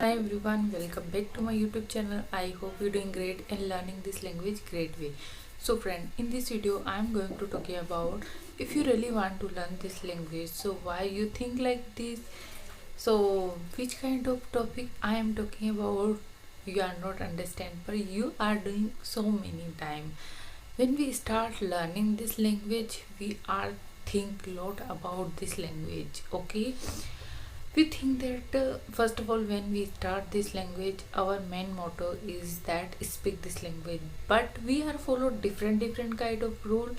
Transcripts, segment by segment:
Hi everyone, welcome back to my YouTube channel. I hope you're doing great and learning this language great way. So friend, in this video I'm going to talk about if you really want to learn this language, so why you think like this, so which kind of topic I am talking about you are not understand but you are doing so many time. When we start learning this language we are think lot about this language, okay? We think that first of all when we start this language our main motto is that speak this language, but we are follow different kind of rule.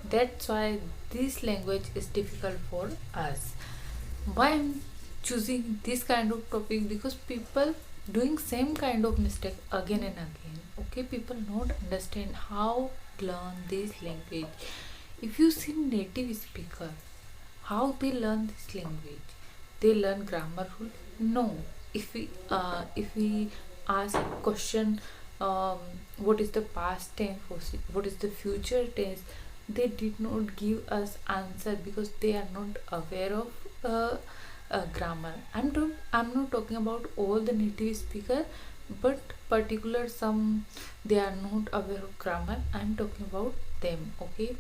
That's why this language is difficult for us. Why I'm choosing this kind of topic? Because people doing same kind of mistake again and again, okay? People not understand how learn this language. If you see native speaker, how they learn this language, they learn grammar rule. No, if we ask question, um, what is the past tense, what is the future tense, they did not give us answer because they are not aware of grammar. I'm not talking about all the native speaker, but particular some they are not aware of grammar. I'm talking about them, okay?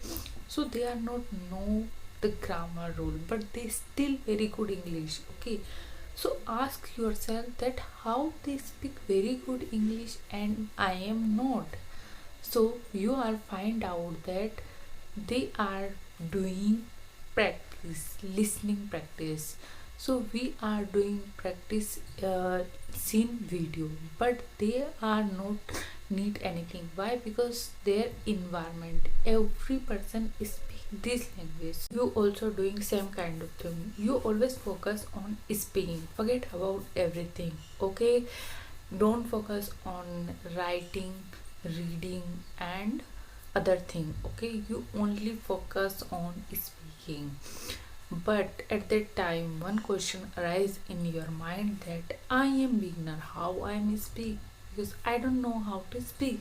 So they are not know the grammar rule, but they still very good English, okay? So ask yourself that how they speak very good English and I am not. So you are find out that they are doing practice, listening practice. So we are doing practice seen video, but they are not need anything. Why? Because their environment, every person speak this language. You also doing same kind of thing. You always focus on speaking, forget about everything, okay? Don't focus on writing, reading and other thing, okay? You only focus on speaking. But at that time one question arise in your mind that I am beginner, how I am speak, because I don't know how to speak.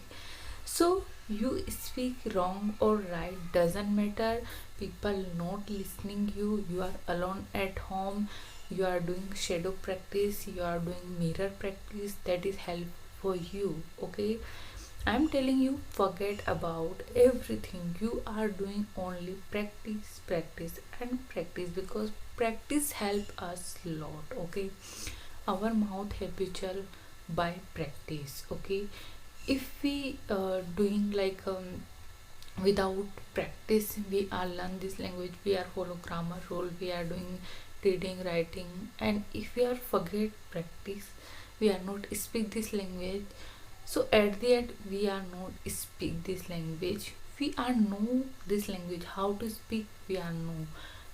So you speak wrong or right doesn't matter. People not listening you, you are alone at home, you are doing shadow practice, you are doing mirror practice, that is help for you, okay? I'm telling you, forget about everything. You are doing only practice, practice, and practice, because practice help us lot. Okay, our mouth habitual by practice. Okay, if we doing like without practice, we are learn this language. We are follow grammar rule. We are doing reading, writing, and if we are forget practice, we are not speak this language. So at the end we are not speak this language, we are know this language how to speak, we are know,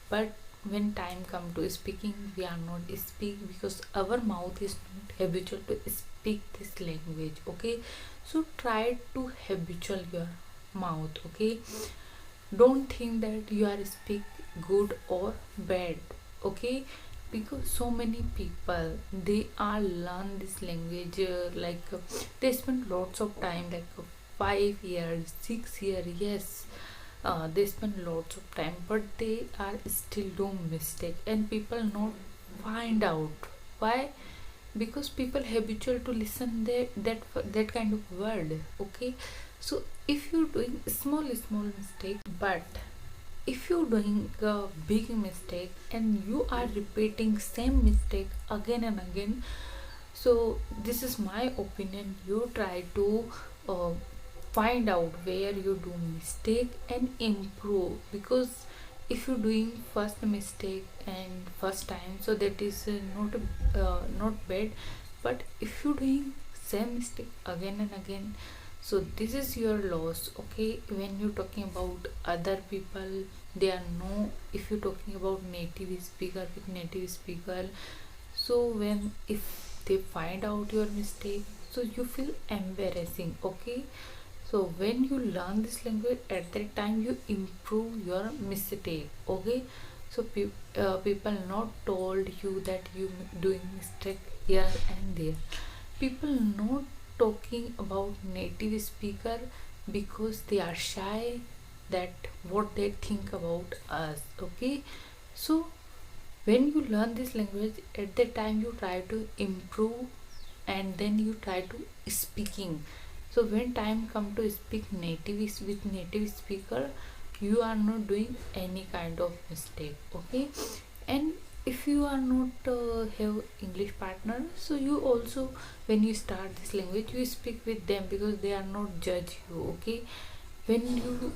but when time come to speaking we are not speak because our mouth is not habitual to speak this language, okay? So try to habitual your mouth, okay? Don't think that you are speak good or bad, okay? Because so many people they are learn this language they spend lots of time like 5 years 6 years, yes, they spend lots of time but they are still do mistake and people not find out why. Because people habitual to listen that kind of word, okay? So if you're doing small mistake, but if you're doing a big mistake and you are repeating same mistake again and again, so this is my opinion, you try to uh, find out where you do mistake and improve. Because if you're doing first mistake and first time, so that is not bad, but if you're doing same mistake again and again, so this is your loss, okay? When you're talking about other people, they are no, if you're talking about native speaker with native speaker, so when if they find out your mistake, so you feel embarrassing, okay? So when you learn this language at that time you improve your mistake, okay? So people not told you that you doing mistake here and there. People not talking about native speaker because they are shy that what they think about us, okay? So when you learn this language at that time you try to improve and then you try to speaking. So when time come to speak native with native speaker, you are not doing any kind of mistake. Okay. And if you are not have English partner, so you also, when you start this language, you speak with them because they are not judge you. Okay. When you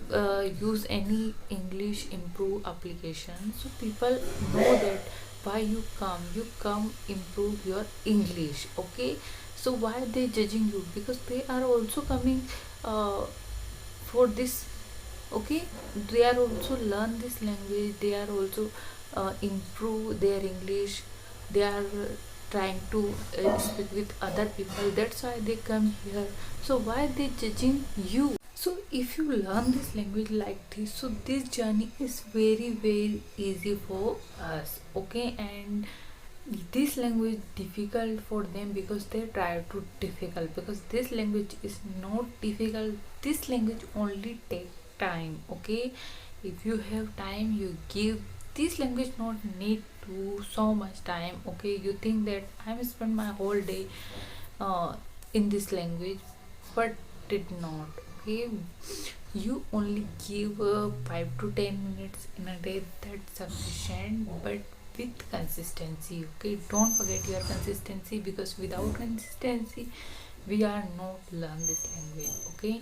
use any English improve application, so people know that why you come improve your English. Okay. So why they judging you? Because they are also coming for this. Okay. They are also learn this language, they are also improve their English, they are trying to speak with other people, that's why they come here. So why they judging you? So if you learn this language like this, so this journey is very very easy for us. Okay. And this language difficult for them because they try to difficult, because this language is not difficult, this language only take time. Okay. If you have time, you give this language, not need to so much time. Okay. You think that I'm spend my whole day in this language, but did not. Okay. You only give 5 to 10 minutes in a day, that's sufficient, but with consistency. Okay. Don't forget your consistency, because without consistency we are not learn this language. Okay.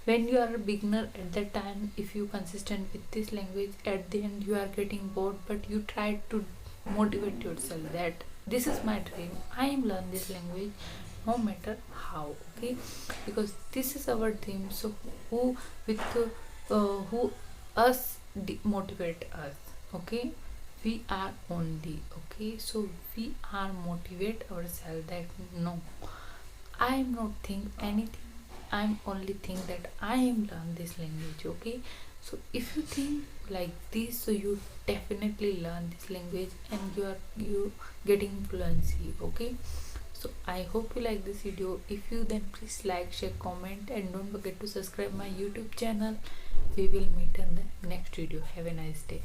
When you are a beginner at that time, if you consistent with this language, at the end you are getting bored, but you try to motivate yourself that this is my dream, I am learn this language no matter how. Okay. Because this is our dream. So who with who us motivate us? Okay. We are only. Okay. So we are motivate ourselves that no, I am not think anything, I'm only think that I am learn this language. Okay. So if you think like this, so you definitely learn this language and you getting fluency. Okay. So I hope you like this video. If you, then please like, share, comment, and don't forget to subscribe my YouTube channel. We will meet in the next video. Have a nice day.